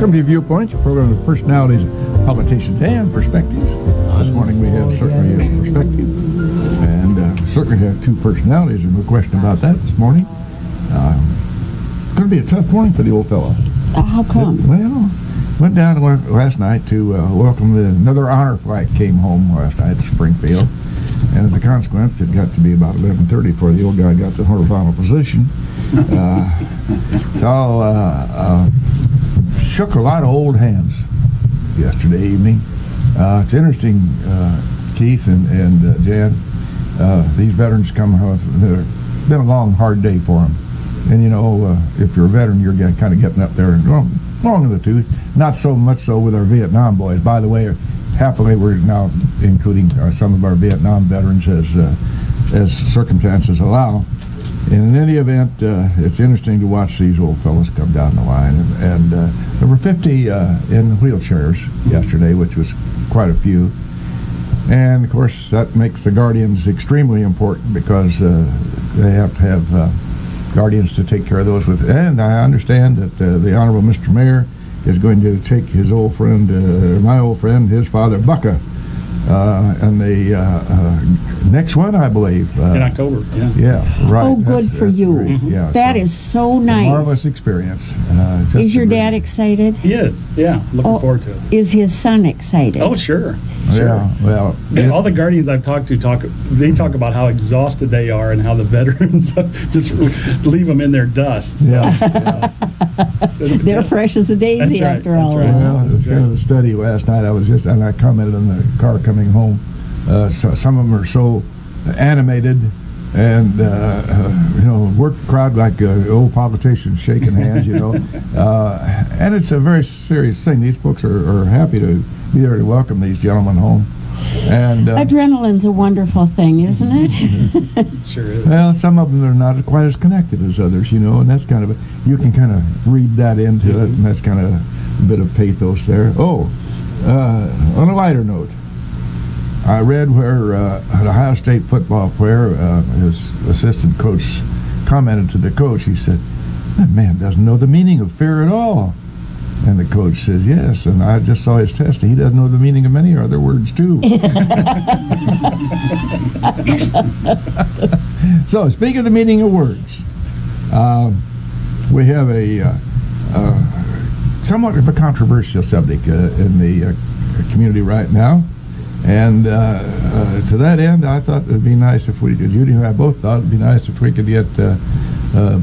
Welcome to Viewpoint, your program of personalities, politicians, and perspectives. This morning we have certainly a perspective, and certainly have two personalities, and no question about that this morning. Going to be a tough morning for the old fella. How come? Well, went down last night to welcome another honor flight came home last night to Springfield, and as a consequence, it got to be about 11:30 before the old guy got to horizontal position. Shook a lot of old hands yesterday evening. It's interesting, Keith and Jan, these veterans come home. It's been a long, hard day for them. And, you know, if you're a veteran, you're kind of getting up there and long in the tooth. Not so much so with our Vietnam boys. By the way, happily, we're now including some of our Vietnam veterans as circumstances allow. And in any event, it's interesting to watch these old fellows come down the line. And there were 50 in wheelchairs yesterday, which was quite a few. And, of course, that makes the guardians extremely important because they have to have guardians to take care of those with. And I understand that the Honorable Mr. Mayor is going to take his old friend, my old friend, his father, Bucka, and the next one, I believe. In October, yeah. Yeah, right. Oh, good for you. Great. Yeah, that is so nice. Marvelous experience. Is your dad excited? He is, yeah. Looking forward to it. Is his son excited? Oh, sure. Yeah, well. All the guardians I've talked to talk about how exhausted they are and how the veterans just leave them in their dust. So, yeah. They're fresh as a daisy after all. Right. Well, it was kind of a study last night. And I commented in the car coming home. So some of them are so animated and, work the crowd like old politicians shaking hands, and it's a very serious thing. These folks are happy to be there to welcome these gentlemen home. And adrenaline's a wonderful thing, isn't it? It sure is. Well, some of them are not quite as connected as others, and that's kind of you can kind of read that into it, and that's kind of a bit of pathos there. Oh, on a lighter note, I read where an Ohio State football player, his assistant coach, commented to the coach. He said, "That man doesn't know the meaning of fear at all." And the coach says, "Yes, and I just saw his test, and he doesn't know the meaning of many other words, too." So, speaking of the meaning of words, we have a somewhat of a controversial subject in the community right now. And to that end, I thought it would be nice if we, Judy and I both thought it would be nice if we could get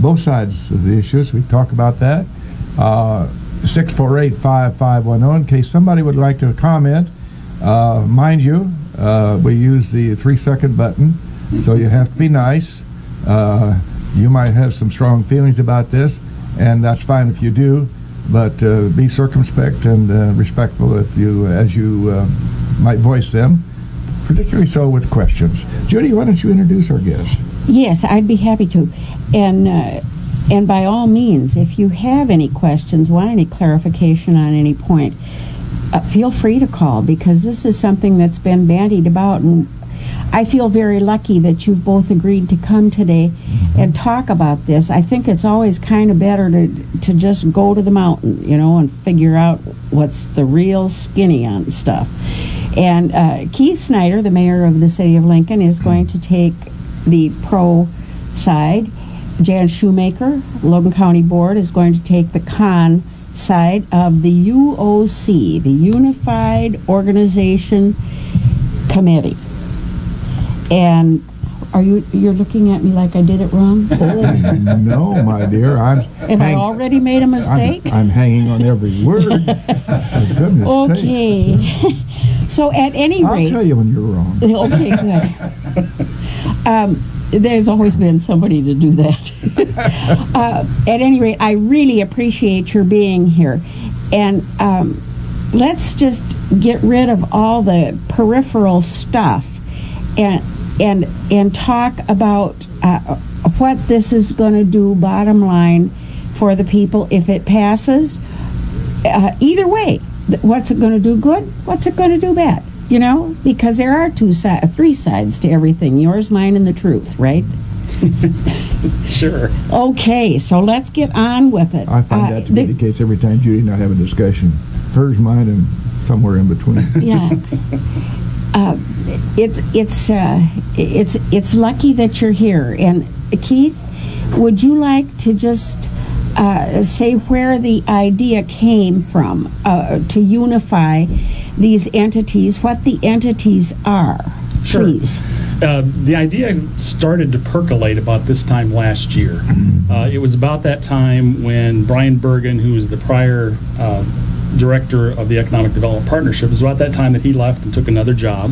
both sides of the issues. We talk about that. 648-5510 in case somebody would like to comment. Mind you, we use the 3-second button, so you have to be nice. You might have some strong feelings about this, and that's fine if you do, but be circumspect and respectful as you might voice them, particularly so with questions. Judy, why don't you introduce our guest? Yes, I'd be happy to. And by all means, if you have any questions, want any clarification on any point, feel free to call, because this is something that's been bandied about, and I feel very lucky that you've both agreed to come today and talk about this. I think it's always kind of better to just go to the mountain, and figure out what's the real skinny on stuff. And Keith Snyder, the mayor of the city of Lincoln, is going to take the pro side. Jan Schumaker, Logan County Board, is going to take the con side of the UOC, the Unified Organization Committee. And you're looking at me like I did it wrong? Oh, no, my dear. Have I already made a mistake? I'm hanging on every word. For goodness okay. sake. So at any rate... I'll tell you when you're wrong. Okay, good. There's always been somebody to do that. At any rate, I really appreciate your being here. And let's just get rid of all the peripheral stuff and talk about what this is going to do, bottom line, for the people if it passes. Either way, what's it going to do good? What's it going to do bad? Because there are three sides to everything, yours, mine, and the truth, right? Sure. Okay, so let's get on with it. I find that to be the case every time Judy and I have a discussion. Hers, mine, and somewhere in between. Yeah. It's lucky that you're here. And Keith, would you like to just say where the idea came from to unify these entities, what the entities are, Sure. please? The idea started to percolate about this time last year. It was about that time when Brian Bergen, who was the prior director of the Economic Development Partnership, it was about that time that he left and took another job.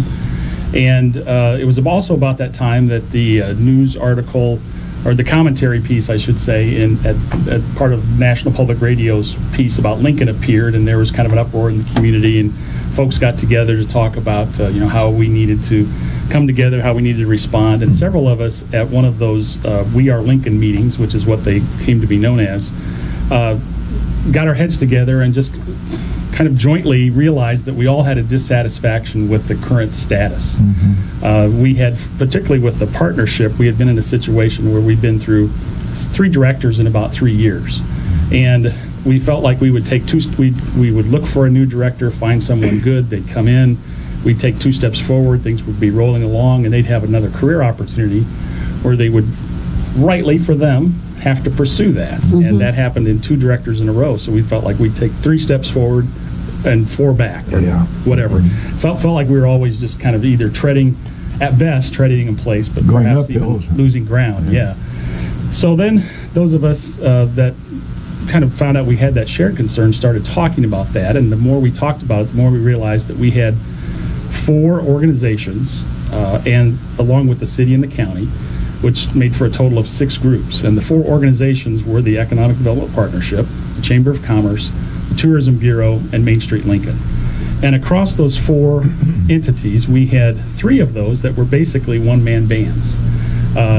And it was also about that time that the news article, or the commentary piece, I should say, at part of National Public Radio's piece about Lincoln appeared, and there was kind of an uproar in the community, and folks got together to talk about how we needed to come together, how we needed to respond, and several of us at one of those We Are Lincoln meetings, which is what they came to be known as, got our heads together and just kind of jointly realized that we all had a dissatisfaction with the current status. We had, particularly with the partnership, we had been in a situation where we'd been through 3 directors in about 3 years, and we felt like we would take we would look for a new director, find someone good, they'd come in, we'd take 2 steps forward, things would be rolling along, and they'd have another career opportunity where they would, rightly for them, have to pursue that. And that happened in 2 directors in a row, so we felt like we'd take 3 steps forward and 4 back, or whatever. So it felt like we were always just kind of either at best treading in place, but Going perhaps uphill. even losing ground. So then those of us that kind of found out we had that shared concern started talking about that, and the more we talked about it, the more we realized that we had 4 organizations, and along with the city and the county, which made for a total of 6 groups. And the 4 organizations were the Economic Development Partnership, the Chamber of Commerce, the Tourism Bureau, and Main Street Lincoln. And across those 4 entities, we had 3 of those that were basically one-man bands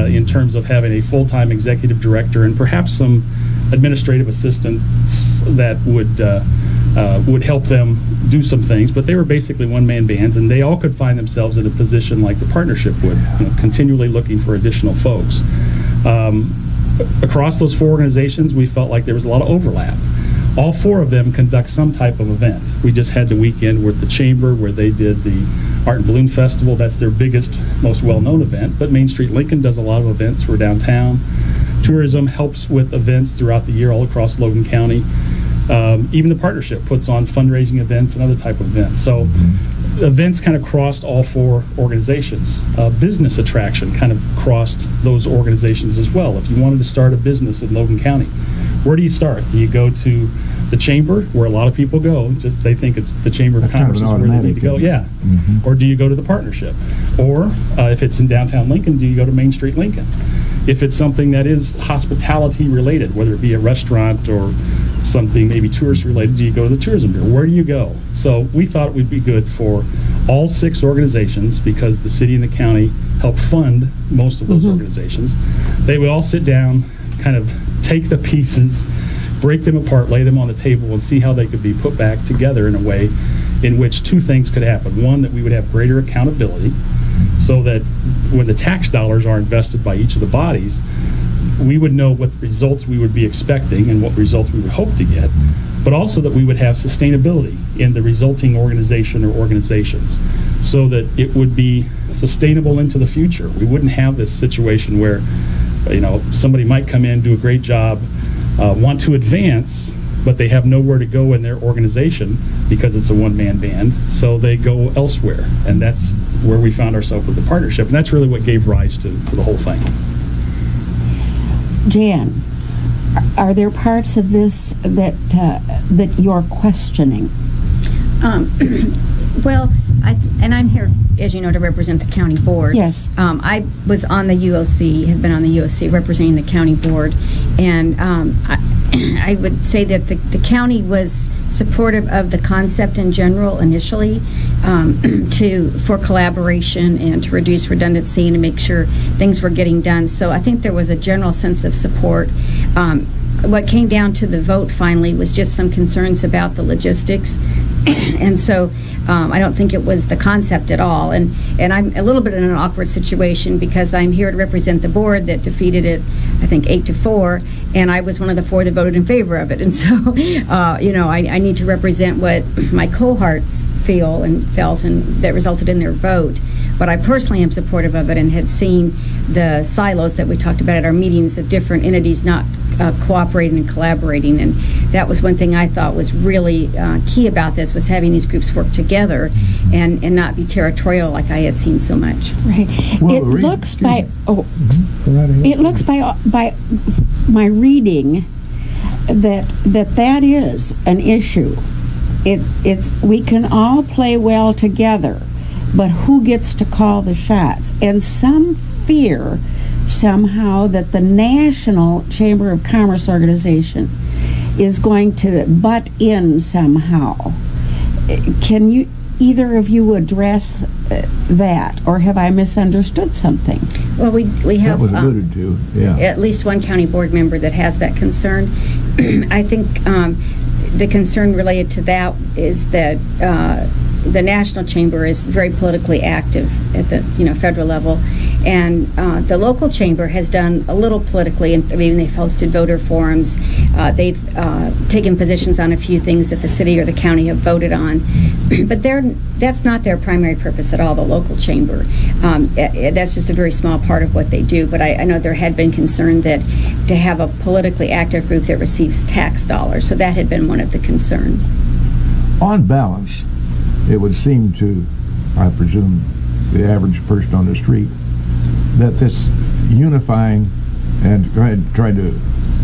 in terms of having a full-time executive director and perhaps some administrative assistants that would help them do some things, but they were basically one-man bands, and they all could find themselves in a position like the partnership would, continually looking for additional folks. Across those 4 organizations, we felt like there was a lot of overlap. All 4 of them conduct some type of event. We just had the weekend with the Chamber where they did the Art and Balloon Festival. That's their biggest, most well-known event, but Main Street Lincoln does a lot of events for downtown. Tourism helps with events throughout the year all across Logan County. Even the partnership puts on fundraising events and other type of events. So events kind of crossed all 4 organizations. Business attraction kind of crossed those organizations as well. If you wanted to start a business in Logan County, where do you start? Do you go to the Chamber, where a lot of people go, just they think the Chamber of Commerce is where they need to go? Or do you go to the partnership? Or if it's in downtown Lincoln, do you go to Main Street Lincoln? If it's something that is hospitality related, whether it be a restaurant or something maybe tourist related, do you go to the Tourism Bureau? Where do you go? So we thought it would be good for all 6 organizations, because the city and the county help fund most of those organizations. They would all sit down, kind of take the pieces, break them apart, lay them on the table, and see how they could be put back together in a way in which 2 things could happen. One, that we would have greater accountability, so that when the tax dollars are invested by each of the bodies, we would know what results we would be expecting and what results we would hope to get, but also that we would have sustainability in the resulting organization or organizations, so that it would be sustainable into the future. We wouldn't have this situation where, somebody might come in, do a great job, want to advance, but they have nowhere to go in their organization because it's a one-man band, so they go elsewhere. And that's where we found ourselves with the partnership, and that's really what gave rise to the whole thing. Jan, are there parts of this that you're questioning? Well, I'm here, as you know, to represent the county board. Yes. I was on the UOC, have been on the UOC representing the county board, and I would say that the county was supportive of the concept in general initially, for collaboration and to reduce redundancy and to make sure things were getting done. So I think there was a general sense of support. What came down to the vote finally was just some concerns about the logistics And so I don't think it was the concept at all. And I'm a little bit in an awkward situation because I'm here to represent the board that defeated it, I think, 8-4, and I was one of the 4 that voted in favor of it. And so, I need to represent what my cohorts feel and felt, and that resulted in their vote. But I personally am supportive of it and had seen the silos that we talked about at our meetings of different entities not cooperating and collaborating, and that was one thing I thought was really key about this, was having these groups work together and not be territorial like I had seen so much. Right. Well, It looks by Go right ahead. it looks by my reading that is an issue. It's we can all play well together, but who gets to call the shots? And some fear somehow that the National Chamber of Commerce organization is going to butt in somehow. Can you, either of you, address that, or have I misunderstood something? Well, we have That was alluded to, yeah. at least one county board member that has that concern. I think the concern related to that is that the National Chamber is very politically active at the federal level, and the local chamber has done a little politically. I mean, they've hosted voter forums. They've taken positions on a few things that the city or the county have voted on, but that's not their primary purpose at all. The local chamber, that's just a very small part of what they do. But I know there had been concern that to have a politically active group that receives tax dollars, so that had been one of the concerns. On balance, it would seem to, I presume, the average person on the street, that this unifying and trying to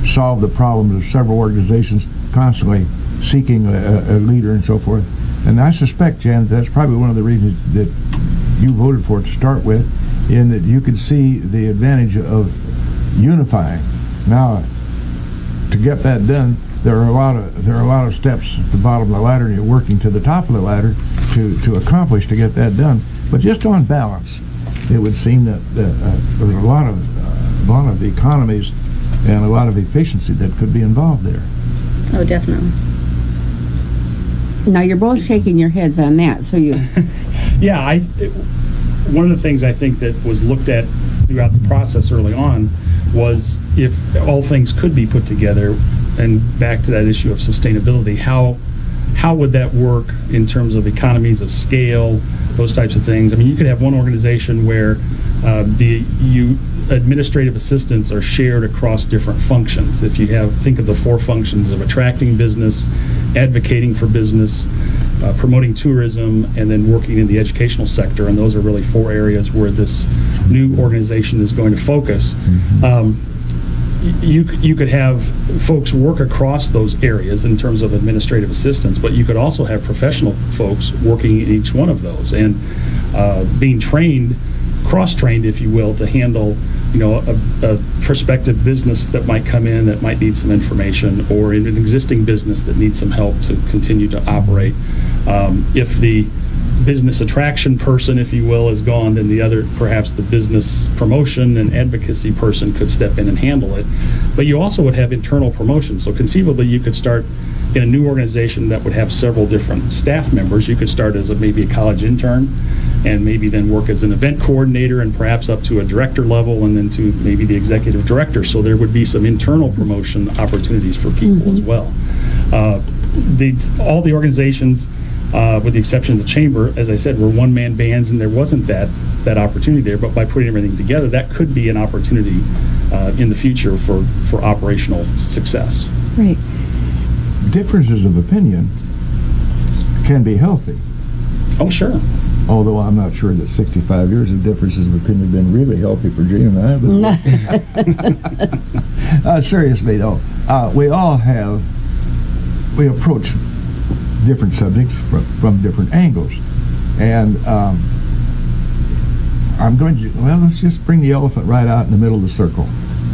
solve the problems of several organizations, constantly seeking a leader and so forth. And I suspect, Jan, that's probably one of the reasons that you voted for it to start with, in that you could see the advantage of unifying. Now, to get that done, there are a lot of steps at the bottom of the ladder, and you're working to the top of the ladder to accomplish to get that done. But just on balance, it would seem that there's a lot of economies and a lot of efficiency that could be involved there. Oh, definitely. Now, you're both shaking your heads on that, so you... Yeah, one of the things I think that was looked at throughout the process early on was if all things could be put together, and back to that issue of sustainability, how would that work in terms of economies of scale, those types of things? I mean, you could have one organization where administrative assistants are shared across different functions. If you think of the 4 functions of attracting business, advocating for business, promoting tourism, and then working in the educational sector, and those are really 4 areas where this new organization is going to focus. You could have folks work across those areas in terms of administrative assistance, but you could also have professional folks working in each one of those and being trained, cross-trained, if you will, to handle a prospective business that might come in that might need some information, or in an existing business that needs some help to continue to operate. If the business attraction person, if you will, is gone, then the other, perhaps the business promotion and advocacy person could step in and handle it. But you also would have internal promotion. So conceivably, you could start in a new organization that would have several different staff members. You could start as maybe a college intern, and maybe then work as an event coordinator, and perhaps up to a director level, and then to maybe the executive director. So there would be some internal promotion opportunities for people as well. All the organizations, with the exception of the chamber, as I said, were one-man bands, and there wasn't that opportunity there. But by putting everything together, that could be an opportunity in the future for operational success. Right. Differences of opinion can be healthy. Oh, sure. Although I'm not sure that 65 years of differences of opinion have been really healthy for Gene and I. But seriously, though, we approach different subjects from different angles. And let's just bring the elephant right out in the middle of the circle,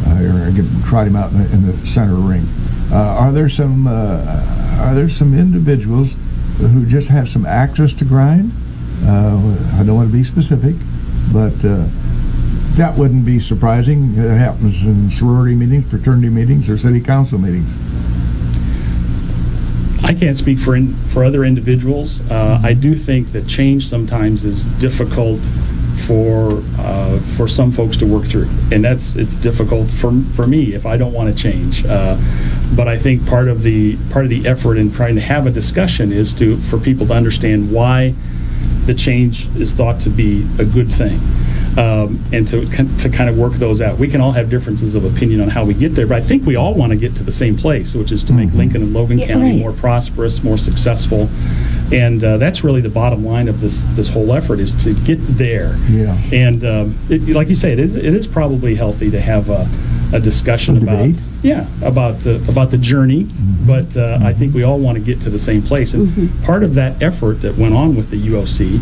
or trot him out in the center of the ring. Are there some individuals who just have some axes to grind? I don't want to be specific, but that wouldn't be surprising. It happens in sorority meetings, fraternity meetings, or city council meetings. I can't speak for other individuals. I do think that change sometimes is difficult for some folks to work through, and it's difficult for me if I don't want to change. But I think part of the effort in trying to have a discussion is for people to understand why the change is thought to be a good thing, and to kind of work those out. We can all have differences of opinion on how we get there, but I think we all want to get to the same place, which is to make Lincoln and Logan County more prosperous, more successful. And that's really the bottom line of this whole effort, is to get there. Yeah. And like you say, it is probably healthy to have a discussion about the journey. But I think we all want to get to the same place. And part of that effort that went on with the UOC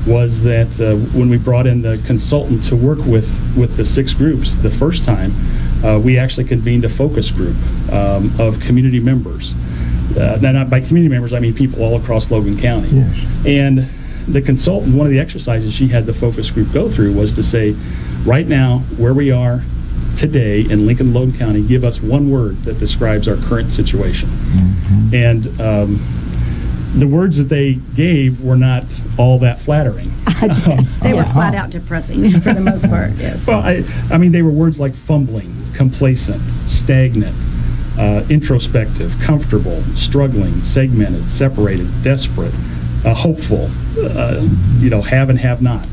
was that when we brought in the consultant to work with the 6 groups the first time, we actually convened a focus group of community members. Now, not by community members, I mean people all across Logan County. Yes. And the consultant, one of the exercises she had the focus group go through was to say, right now, where we are today in Lincoln and Logan County, give us one word that describes our current situation. And the words that they gave were not all that flattering. They were flat out depressing for the most part, yes. Well, I mean, they were words like fumbling, complacent, stagnant, introspective, comfortable, struggling, segmented, separated, desperate, hopeful, have and have not.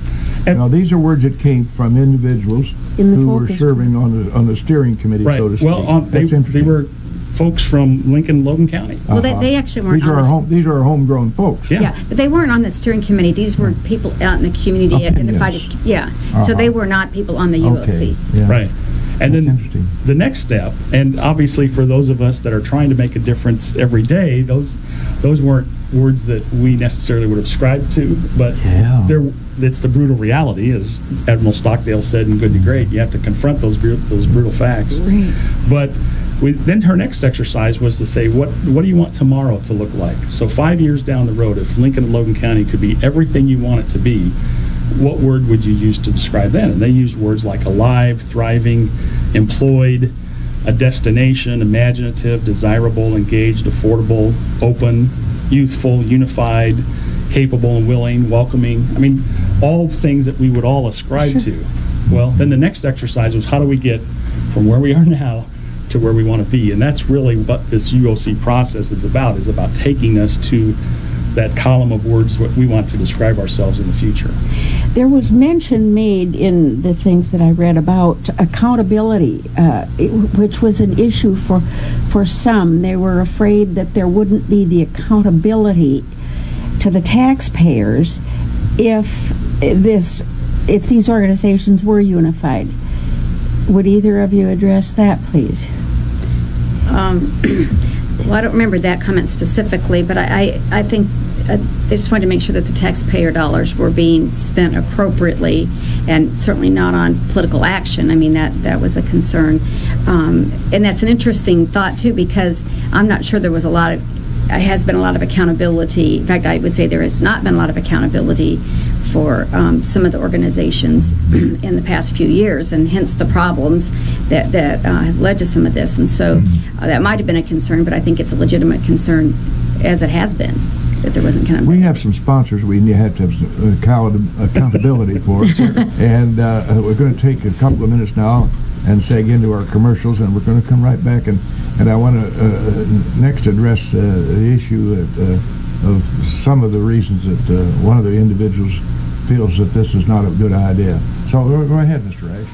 And now, these are words that came from individuals who were serving on the steering committee, so to speak. Well, they were folks from Lincoln, Logan County. Well, they actually weren't. These are our homegrown folks. Yeah, but they weren't on the steering committee. These were people out in the community identified as So they were not people on the UOC. Yeah. Right. And then the next step, and obviously for those of us that are trying to make a difference every day, those weren't words that we necessarily would have subscribed to, but it's the brutal reality, as Admiral Stockdale said in Good to Great. You have to confront those brutal facts. Right. But then her next exercise was to say, what do you want tomorrow to look like? So 5 years down the road, if Lincoln and Logan County could be everything you want it to be, what word would you use to describe that? And they used words like alive, thriving, employed, a destination, imaginative, desirable, engaged, affordable, open, youthful, unified, capable and willing, welcoming. I mean, all things that we would all ascribe to. Well, then the next exercise was, how do we get from where we are now to where we want to be? And that's really what this UOC process is about taking us to that column of words what we want to describe ourselves in the future. There was mention made in the things that I read about accountability, which was an issue for some. They were afraid that there wouldn't be the accountability to the taxpayers if these organizations were unified. Would either of you address that, please? Well, I don't remember that comment specifically, but I think they just wanted to make sure that the taxpayer dollars were being spent appropriately, and certainly not on political action. I mean, that was a concern. And that's an interesting thought, too, because I'm not sure there has been a lot of accountability. In fact, I would say there has not been a lot of accountability for some of the organizations in the past few years, and hence the problems that have led to some of this. And so that might have been a concern, but I think it's a legitimate concern, as it has been, that there wasn't accountability. We have some sponsors we have to have some accountability for, and we're going to take a couple of minutes now and seg into our commercials, and we're going to come right back, and I want to next address the issue of some of the reasons that one of the individuals feels that this is not a good idea. So go ahead, Mr. Ash.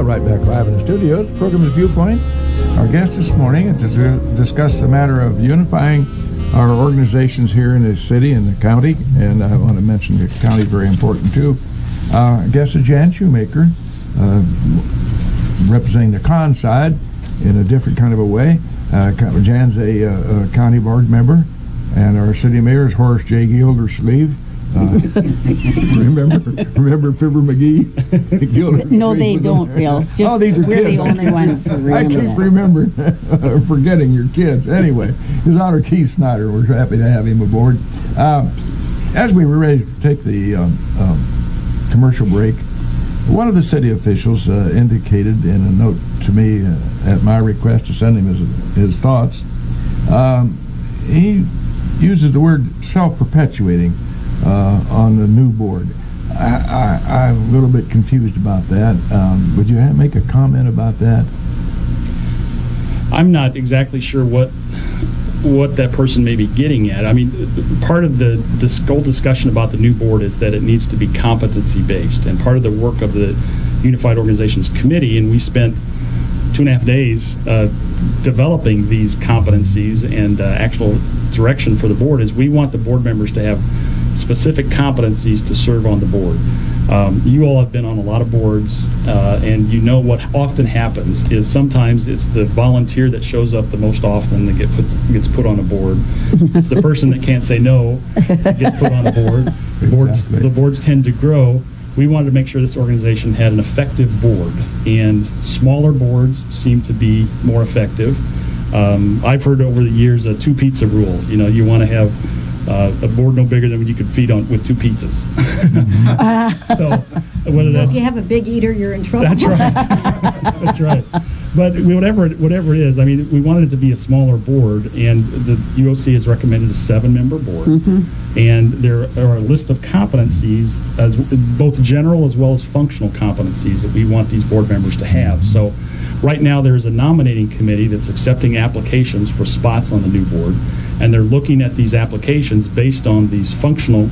Right back live in the studios. The program is Viewpoint. Our guest this morning is to discuss the matter of unifying our organizations here in the city and the county, and I want to mention the county is very important too. Our guest is Jan Schumaker, representing the con side in a different kind of a way. Jan's a county board member, and our city mayor is Horace J. Gildersleeve. Remember Fibber McGee? No, they don't, Bill. Just these are we're kids. The only ones who remember I keep remembering, forgetting your kids. Anyway, His Honor Keith Snyder, we're happy to have him aboard. As we were ready to take the commercial break, One of the city officials indicated in a note to me at my request to send him his thoughts. He uses the word self-perpetuating on the new board. I'm a little bit confused about that. Would you make a comment about that? I'm not exactly sure what that person may be getting at. I mean, part of the whole discussion about the new board is that it needs to be competency-based, and part of the work of the Unified Organizations Committee, and we spent 2.5 days developing these competencies and actual direction for the board, is we want the board members to have specific competencies to serve on the board. You all have been on a lot of boards, and you know what often happens is sometimes it's the volunteer that shows up the most often that gets put on a board. It's the person that can't say no that gets put on a board. The boards tend to grow. We wanted to make sure this organization had an effective board, and smaller boards seem to be more effective. I've heard over the years a 2 pizza rule. You know, you want to have a board no bigger than what you could feed on with 2 pizzas. So whether So that's, if you have a big eater, you're in trouble. that's right. That's right. But whatever it is, I mean, we wanted it to be a smaller board, and the UOC has recommended a 7-member board. And there are a list of competencies, as both general as well as functional competencies, that we want these board members to have. So right now there's a nominating committee that's accepting applications for spots on the new board, and they're looking at these applications based on these functional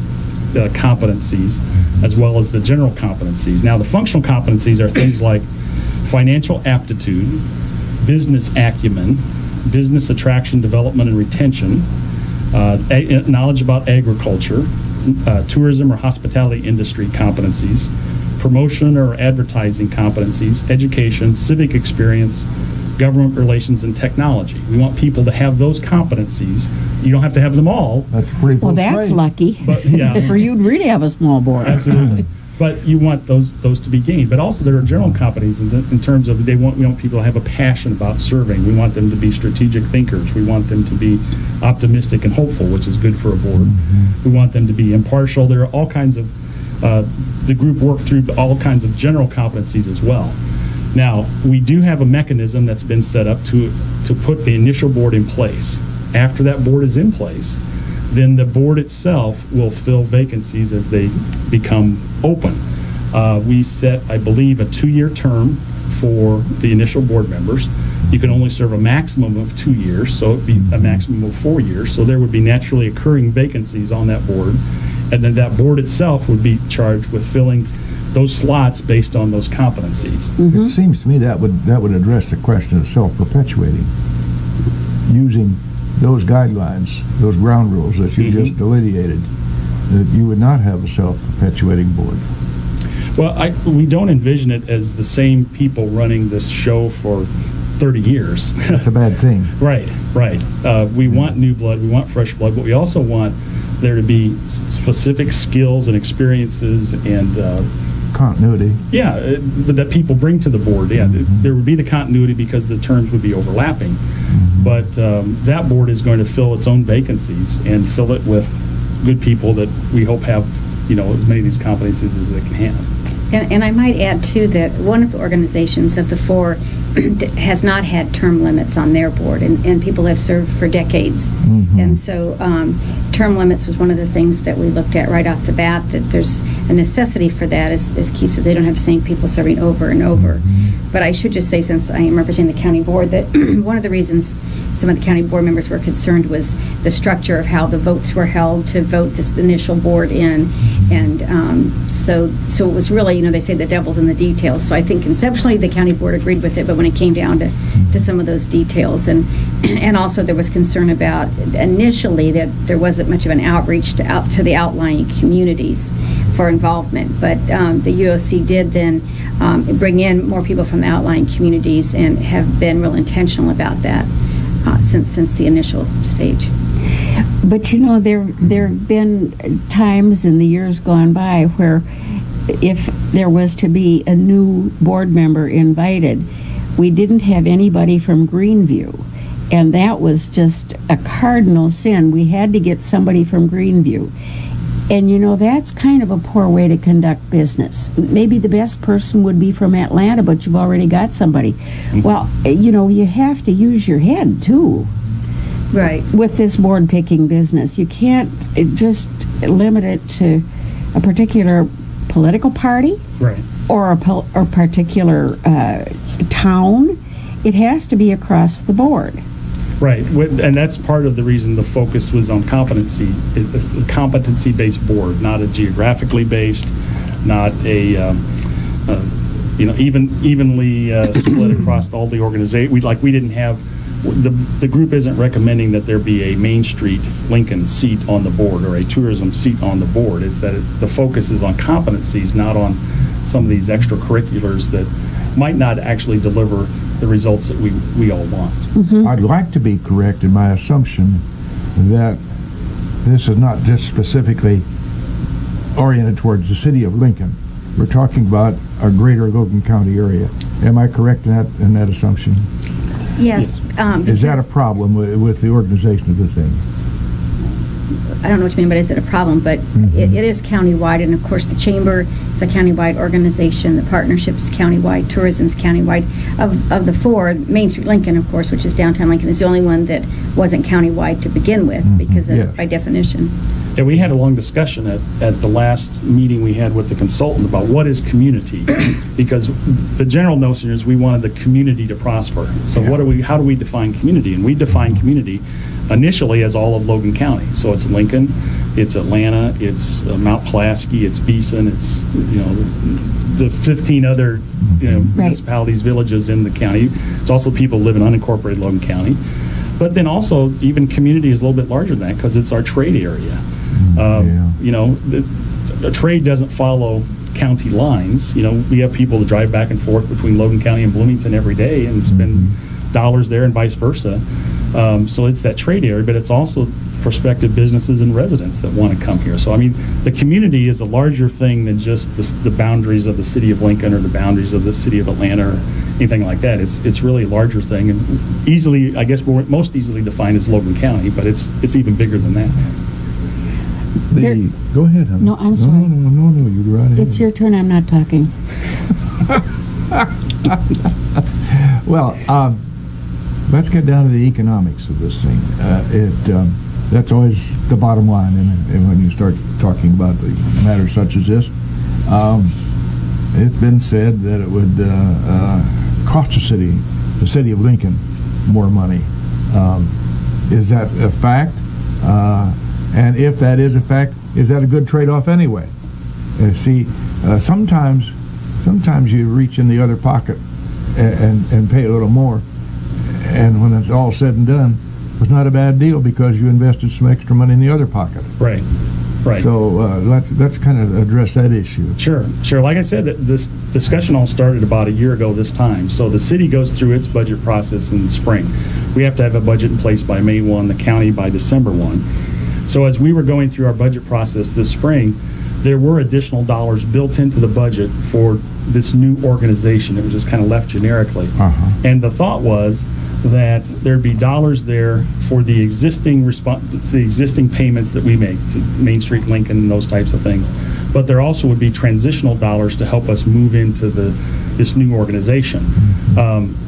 competencies as well as the general competencies. Now, the functional competencies are things like financial aptitude, business acumen, business attraction, development, and retention, knowledge about agriculture, tourism or hospitality industry competencies, promotion or advertising competencies, education, civic experience, government relations, and technology. We want people to have those competencies. You don't have to have them all. That's pretty full Well, that's slate. lucky. But, yeah. Or you'd really have a small board. Absolutely. But you want those to be gained. But also there are general competencies in terms of we want people to have a passion about serving. We want them to be strategic thinkers. We want them to be optimistic and hopeful, which is good for a board. We want them to be impartial. There are all kinds of, the group worked through all kinds of general competencies as well. Now, we do have a mechanism that's been set up to put the initial board in place. After that board is in place, then the board itself will fill vacancies as they become open. We set, I believe, a 2-year term for the initial board members. You can only serve a maximum of 2 years, so it'd be a maximum of 4 years. So there would be naturally occurring vacancies on that board, and then that board itself would be charged with filling those slots based on those competencies. It seems to me that would address the question of self-perpetuating, using those guidelines, those ground rules that you just delineated, that you would not have a self-perpetuating board. Well, we don't envision it as the same people running this show for 30 years. That's a bad thing. Right. We want new blood, we want fresh blood, but we also want there to be specific skills and experiences and Continuity. that people bring to the board. There would be the continuity because the terms would be overlapping, but that board is going to fill its own vacancies and fill it with good people that we hope have, as many of these competencies as they can have. And I might add, too, that one of the organizations of the 4 has not had term limits on their board, and people have served for decades. And so term limits was one of the things that we looked at right off the bat, that there's a necessity for that, as Keith said, they don't have the same people serving over and over. But I should just say, since I am representing the county board, that one of the reasons some of the county board members were concerned was the structure of how the votes were held to vote this initial board in. And so it was really, they say the devil's in the details. So I think conceptually the county board agreed with it, but when it came down to some of those details, and also there was concern about initially that there wasn't much of an outreach to the outlying communities for involvement. But the UOC did then bring in more people from the outlying communities and have been real intentional about that since the initial stage. But there have been times in the years gone by where if there was to be a new board member invited, we didn't have anybody from Greenview. And that was just a cardinal sin. We had to get somebody from Greenview. And that's kind of a poor way to conduct business. Maybe the best person would be from Atlanta, but you've already got somebody. Well, you have to use your head too. Right. With this board picking business, you can't just limit it to a particular political party, Right. or a particular town. It has to be across the board. Right, and that's part of the reason the focus was on competency. It's a competency-based board, not a geographically based, not a evenly split across all the organization. We didn't have the group isn't recommending that there be a Main Street Lincoln seat on the board or a tourism seat on the board. It's that the focus is on competencies, not on some of these extracurriculars that might not actually deliver the results that we all want. I'd like to be correct in my assumption that this is not just specifically oriented towards the city of Lincoln. We're talking about a greater Logan County area. Am I correct in that assumption? Yes. Is that a problem with the organization of the thing? I don't know what you mean, but is it a problem? But it is countywide, and of course the chamber is a countywide organization. The partnership is countywide. Tourism's countywide. Of the four, Main Street Lincoln, of course, which is downtown Lincoln, is the only one that wasn't countywide to begin with, because of, by definition. Yeah, we had a long discussion at the last meeting we had with the consultant about what is community, because the general notion is we wanted the community to prosper. So how do we define community? And we define community initially as all of Logan County. So it's Lincoln, it's Atlanta, it's Mount Pulaski, it's Beeson, it's the 15 other municipalities, villages in the county. It's also people who live in unincorporated Logan County. But then also even community is a little bit larger than that because it's our trade area. The trade doesn't follow county lines. We have people that drive back and forth between Logan County and Bloomington every day and spend dollars there and vice versa. So it's that trade area, but it's also prospective businesses and residents that want to come here. So, I mean, the community is a larger thing than just the boundaries of the city of Lincoln or the boundaries of the city of Atlanta or anything like that. It's really a larger thing, and easily, I guess, most easily defined as Logan County, but it's even bigger than that. Go ahead, honey. No, I'm sorry. No, you're right. It's your turn. I'm not talking. Well, let's get down to the economics of this thing. That's always the bottom line, and when you start talking about matters such as this, it's been said that it would cost the city of Lincoln, more money. Is that a fact? And if that is a fact, is that a good trade-off anyway? Sometimes you reach in the other pocket and pay a little more, and when it's all said and done, it's not a bad deal because you invested some extra money in the other pocket. Right. So let's kind of address that issue. Sure. Like I said, this discussion all started about a year ago this time. So the city goes through its budget process in the spring. We have to have a budget in place by May 1, the county by December 1. So as we were going through our budget process this spring, there were additional dollars built into the budget for this new organization. It was just kind of left generically. And the thought was that there'd be dollars there for the existing payments that we make to Main Street Lincoln and those types of things. But there also would be transitional dollars to help us move into this new organization.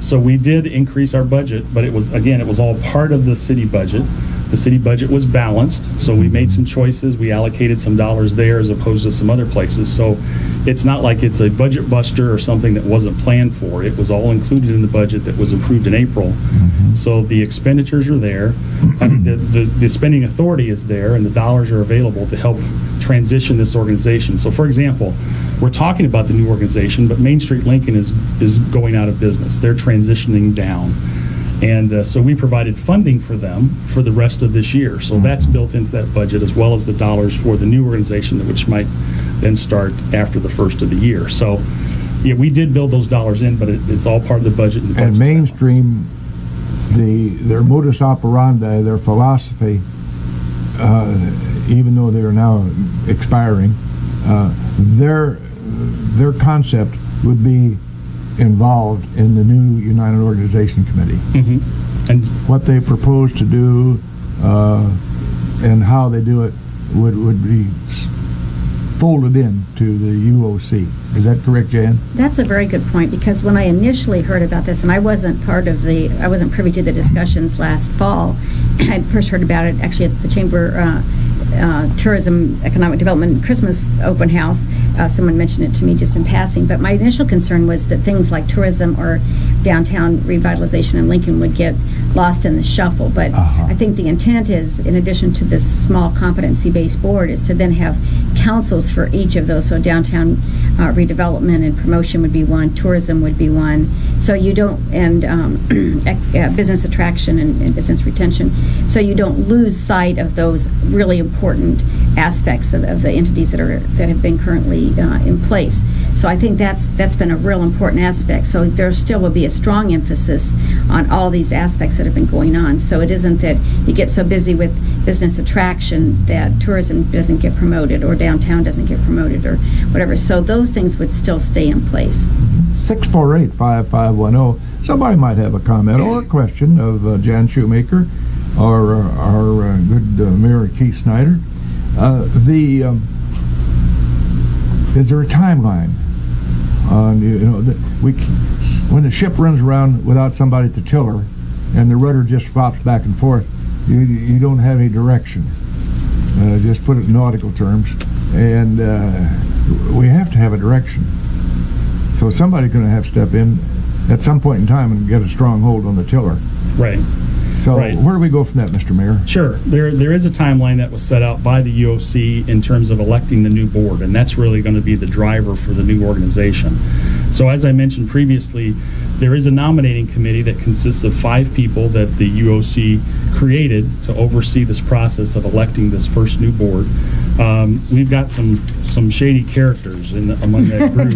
So we did increase our budget, but it was all part of the city budget. The city budget was balanced, so we made some choices. We allocated some dollars there as opposed to some other places. So it's not like it's a budget buster or something that wasn't planned for. It was all included in the budget that was approved in April. So the expenditures are there. I mean, the spending authority is there, and the dollars are available to help transition this organization. So, for example, we're talking about the new organization, but Main Street Lincoln is going out of business. They're transitioning down. And so we provided funding for them for the rest of this year. So that's built into that budget, as well as the dollars for the new organization, which might then start after the first of the year. So, yeah, we did build those dollars in, but it's all part of the budget. And Mainstream, their modus operandi, their philosophy, even though they are now expiring, their concept would be involved in the new United Organization Committee. And what they propose to do and how they do it would be folded into the UOC. Is that correct, Jan? That's a very good point, because when I initially heard about this, and I wasn't privy to the discussions last fall. I first heard about it actually at the Chamber Tourism Economic Development Christmas open house. Someone mentioned it to me just in passing, but my initial concern was that things like tourism or downtown revitalization in Lincoln would get lost in the shuffle. But I think the intent is, in addition to this small competency-based board, is to then have councils for each of those. So downtown redevelopment and promotion would be one, tourism would be one. So you don't, and business attraction and business retention. So you don't lose sight of those really important aspects of the entities that have been currently in place. So I think that's been a real important aspect. So there still will be a strong emphasis on all these aspects that have been going on. So it isn't that you get so busy with business attraction that tourism doesn't get promoted or downtown doesn't get promoted or whatever. So those things would still stay in place. 648-5510. Somebody might have a comment or a question of Jan Schumaker or our good Mayor Keith Snyder. Is there a timeline on, when the ship runs around without somebody at the tiller and the rudder just flops back and forth, you don't have any direction. Just put it in nautical terms. And we have to have a direction. So somebody's going to have to step in at some point in time and get a strong hold on the tiller. Right. So where do we go from that, Mr. Mayor? Sure. There is a timeline that was set out by the UOC in terms of electing the new board, and that's really going to be the driver for the new organization. So as I mentioned previously, there is a nominating committee that consists of 5 people that the UOC created to oversee this process of electing this first new board. We've got some shady characters among that group.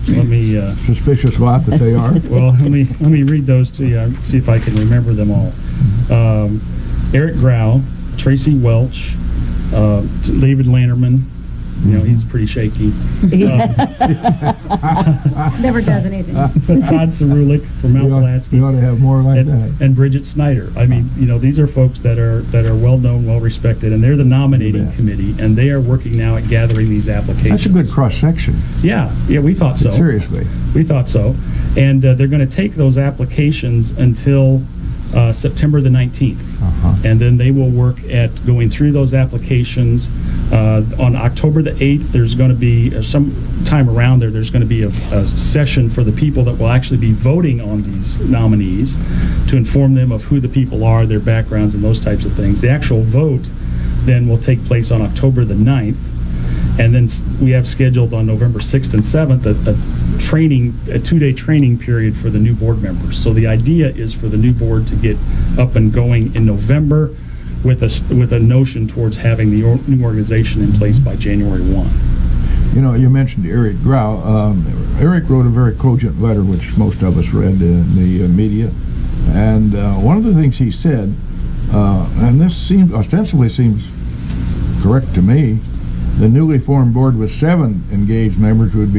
Let me suspicious lot that they are. Well, let me read those to you. See if I can remember them all. Eric Grau, Tracy Welch, David Lanterman. He's pretty shaky. Never does anything. Todd Cerulik from Mount Pulaski. You ought to have more like that. And Bridget Snyder. I mean, these are folks that are well known, well respected, and they're the nominating committee, and they are working now at gathering these applications. That's a good cross section. Yeah, we thought so. Seriously, we thought so, and they're going to take those applications until September the 19th. And then they will work at going through those applications. On October the 8th, there's going to be some time around there's going to be a session for the people that will actually be voting on these nominees to inform them of who the people are, their backgrounds, and those types of things. The actual vote then will take place on October the 9th. And then we have scheduled on November 6th and 7th a 2-day training period for the new board members. So the idea is for the new board to get up and going in November with a notion towards having the new organization in place by January 1. You mentioned Eric Grau. Eric wrote a very cogent letter, which most of us read in the media. And one of the things he said, and this ostensibly seems correct to me, the newly formed board with 7 engaged members should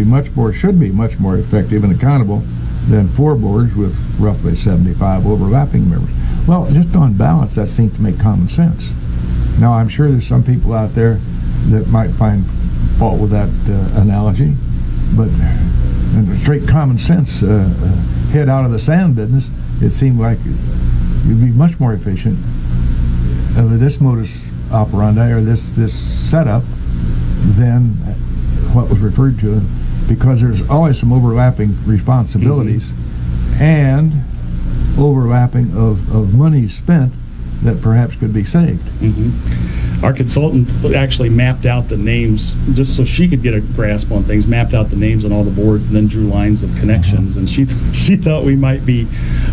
be much more effective and accountable than 4 boards with roughly 75 overlapping members. Well, just on balance, that seems to make common sense. Now, I'm sure there's some people out there that might find fault with that analogy, but in straight common sense, head out of the sand business, it seemed like you'd be much more efficient with this modus operandi or this setup than what was referred to, because there's always some overlapping responsibilities and overlapping of money spent that perhaps could be saved. Our consultant actually mapped out the names just so she could get a grasp on things, mapped out the names on all the boards, and then drew lines of connections. And she thought we might be,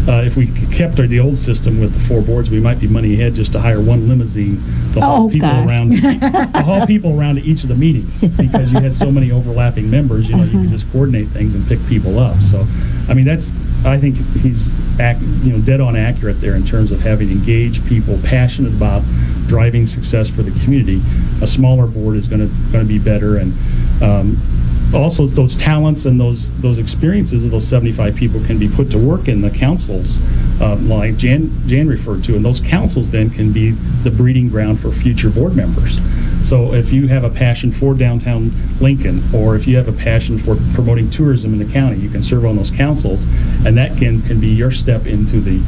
if we kept the old system with the 4 boards, we might be money ahead just to hire one limousine to haul people around to each of the meetings, because you had so many overlapping members. You could just coordinate things and pick people up. So, I mean, I think he's dead on accurate there in terms of having engaged people passionate about driving success for the community. A smaller board is going to be better, and also those talents and those experiences of those 75 people can be put to work in the councils, like Jan referred to, and those councils then can be the breeding ground for future board members. So if you have a passion for downtown Lincoln, or if you have a passion for promoting tourism in the county, you can serve on those councils, and that can be your step into the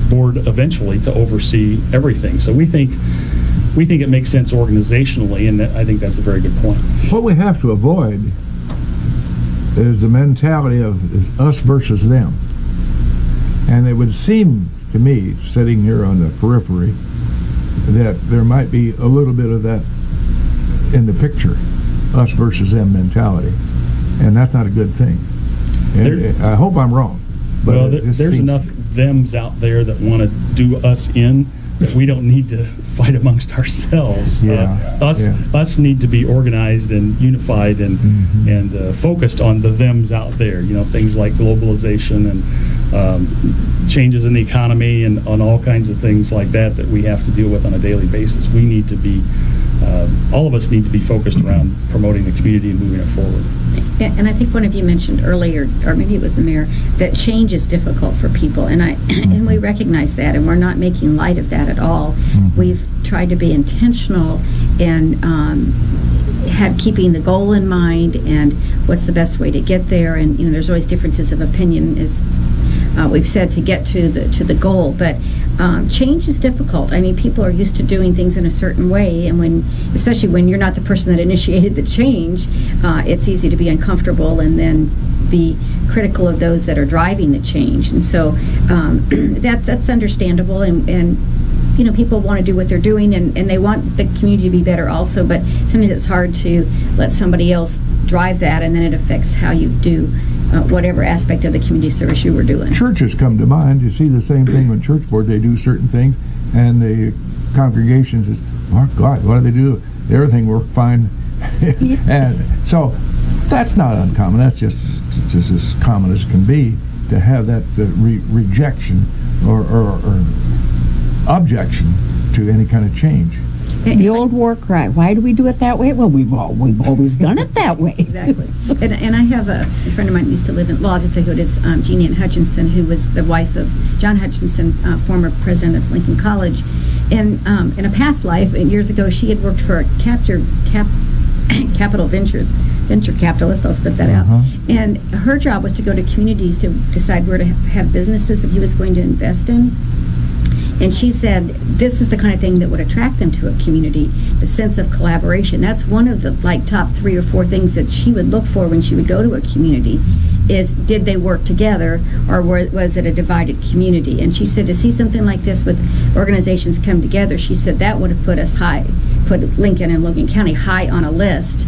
board eventually to oversee everything. So we think it makes sense organizationally, and I think that's a very good point. What we have to avoid is the mentality of us versus them. And it would seem to me, sitting here on the periphery, that there might be a little bit of that in the picture, us versus them mentality. And that's not a good thing. And I hope I'm wrong. But well, there's enough thems out there that want to do us in that we don't need to fight amongst ourselves. Us need to be organized and unified and focused on the thems out there. Things like globalization and changes in the economy and on all kinds of things like that we have to deal with on a daily basis. We need to be, all of us need to be focused around promoting the community and moving it forward. Yeah, and I think one of you mentioned earlier, or maybe it was the mayor, that change is difficult for people, and and we recognize that, and we're not making light of that at all. We've tried to be intentional and keeping the goal in mind and what's the best way to get there. And there's always differences of opinion, as we've said, to get to the goal, but change is difficult. I mean, people are used to doing things in a certain way, and especially when you're not the person that initiated the change, it's easy to be uncomfortable and then be critical of those that are driving the change. And so that's understandable, and people want to do what they're doing, and they want the community to be better also, but sometimes it's hard to let somebody else drive that, and then it affects how you do whatever aspect of the community service you were doing. Churches come to mind. You see the same thing when church board, they do certain things, and the congregation says, "Oh God, what do they do? Everything worked fine." And so that's not uncommon. That's just as common as can be, to have that rejection or objection to any kind of change. The old war cry, why do we do it that way? Well, we've always done it that way. Exactly. And I have a friend of mine who used to live in, well, I'll just say who it is, Jeannie Ann Hutchinson, who was the wife of John Hutchinson, former president of Lincoln College. And in a past life, years ago, she had worked for a capital venture capitalist, I'll spit that out. And her job was to go to communities to decide where to have businesses that he was going to invest in. And she said this is the kind of thing that would attract them to a community, the sense of collaboration. That's one of the top 3 or 4 things that she would look for when she would go to a community, is did they work together, or was it a divided community? And she said to see something like this with organizations come together, she said that would have put Lincoln and Logan County high on a list.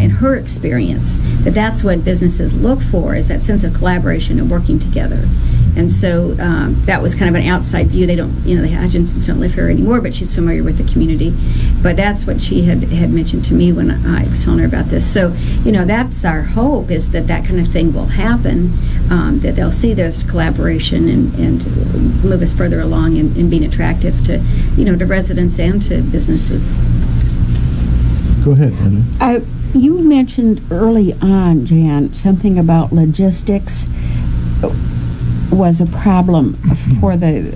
In her experience, that's what businesses look for, is that sense of collaboration and working together. And so that was kind of an outside view. They don't, the Hutchinsons don't live here anymore, but she's familiar with the community. But that's what she had mentioned to me when I was telling her about this. So, that's our hope, is that kind of thing will happen, that they'll see there's collaboration and move us further along in being attractive to, to residents and to businesses. Go ahead, Anna. You mentioned early on, Jan, something about logistics was a problem for the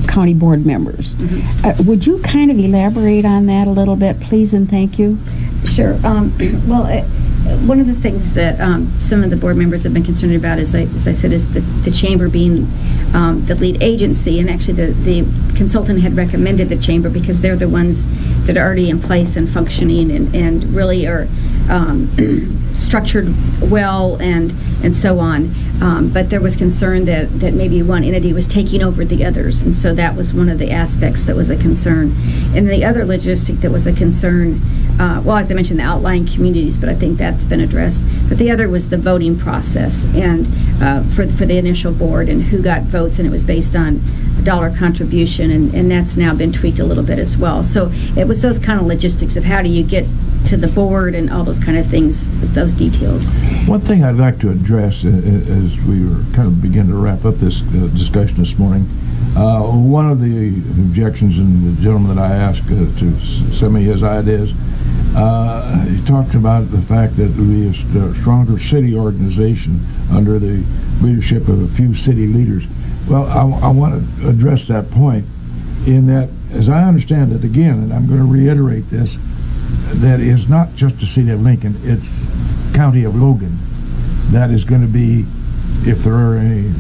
county board members. Would you kind of elaborate on that a little bit, please, and thank you? Sure. One of the things that some of the board members have been concerned about, as I said, is the chamber being the lead agency, and actually the consultant had recommended the chamber because they're the ones that are already in place and functioning and really are structured well and so on. But there was concern that maybe one entity was taking over the others, and so that was one of the aspects that was a concern. And the other logistic that was a concern, as I mentioned, the outlying communities, but I think that's been addressed. But the other was the voting process, and for the initial board, and who got votes, and it was based on the dollar contribution, and that's now been tweaked a little bit as well. So it was those kind of logistics of how do you get to the board and all those kind of things with those details. One thing I'd like to address as we were kind of begin to wrap up this discussion this morning, one of the objections, and the gentleman that I asked to send me his ideas, You talked about the fact that it would be a stronger city organization under the leadership of a few city leaders. Well, I want to address that point in that, as I understand it, again, and I'm going to reiterate this, that is not just the city of Lincoln, it's county of Logan. That is going to be, if there are any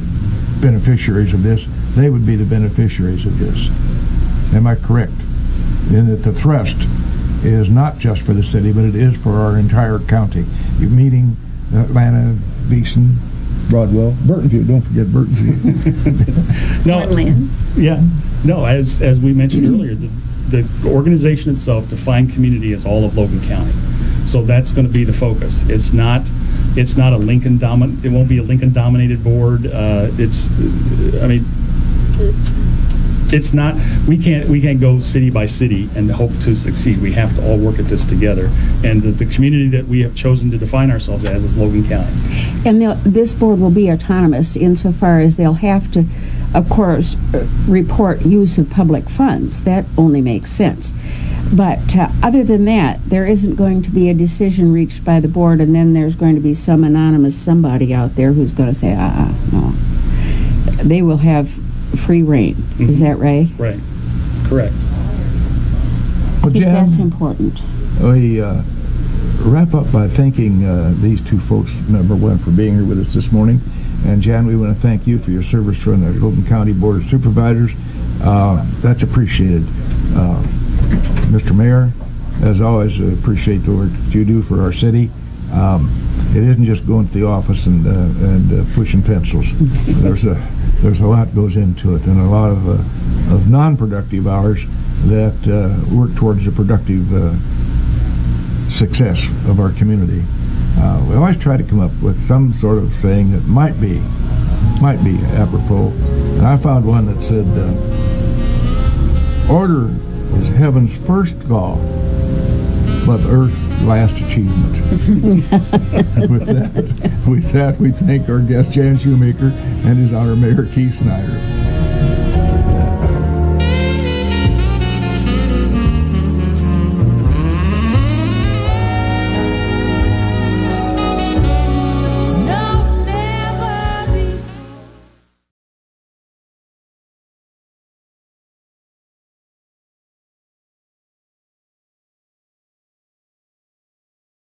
beneficiaries of this, they would be the beneficiaries of this. Am I correct? In that the thrust is not just for the city, but it is for our entire county. You're meeting Atlanta, Beeson, Broadwell, Burtonview. Don't forget Burtonview. No, Portland. yeah, no. As we mentioned earlier, the organization itself defined community as all of Logan County. So that's going to be the focus. It's not a Lincoln it won't be a Lincoln dominated board. It's not. We can't go city by city and hope to succeed. We have to all work at this together. And the community that we have chosen to define ourselves as is Logan County. And this board will be autonomous insofar as they'll have to, of course, report use of public funds. That only makes sense. But other than that, there isn't going to be a decision reached by the board, and then there's going to be some anonymous somebody out there who's going to say, no. They will have free reign. Mm-hmm. Is that right? Right. Correct. Well, I think Jan, that's important. We wrap up by thanking these two folks, number one, for being here with us this morning. And Jan, we want to thank you for your service from the Logan County Board of Supervisors. That's appreciated. Mr. Mayor, as always, appreciate the work that you do for our city. It isn't just going to the office and pushing pencils. There's a lot goes into it, and a lot of non-productive hours that work towards the productive success of our community. We always try to come up with some sort of saying that might be apropos, and I found one that said, "Order is heaven's first law, but Earth's last achievement." With that, we thank our guest Jan Schumaker and his Honor Mayor Keith Snyder.